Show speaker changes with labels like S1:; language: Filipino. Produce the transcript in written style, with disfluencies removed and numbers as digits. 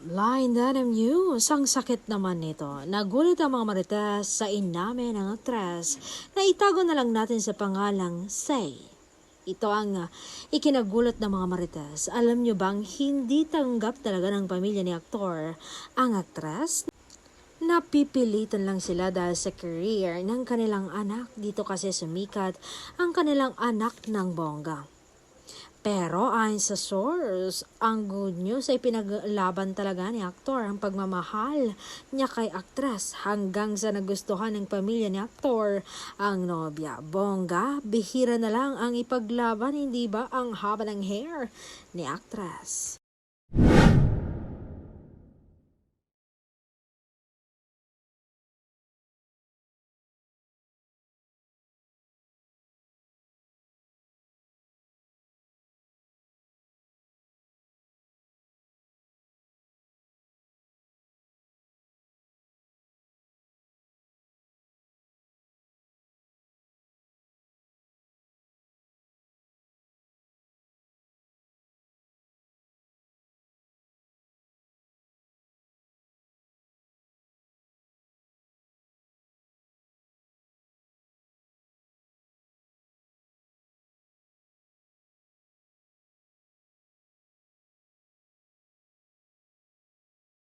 S1: Line Denim News, ang sakit naman nito. Nagulat ang mga marites sa inamin ng aktres na itago na lang natin sa pangalang Say. Ito ang ikinagulat ng mga marites. Alam nyo bang hindi tanggap talaga ng pamilya ni aktor ang aktres? Napipilitan lang sila dahil sa career ng kanilang anak. Dito kasi sumikat ang kanilang anak ng bongga. Pero ayon sa source, ang good news ay pinaglaban talaga ni aktor ang pagmamahal niya kay aktres hanggang sa nagustuhan ng pamilya ni aktor ang nobya. Bongga, bihira na lang ang ipaglaban, hindi ba ang haba ng hair ni aktres?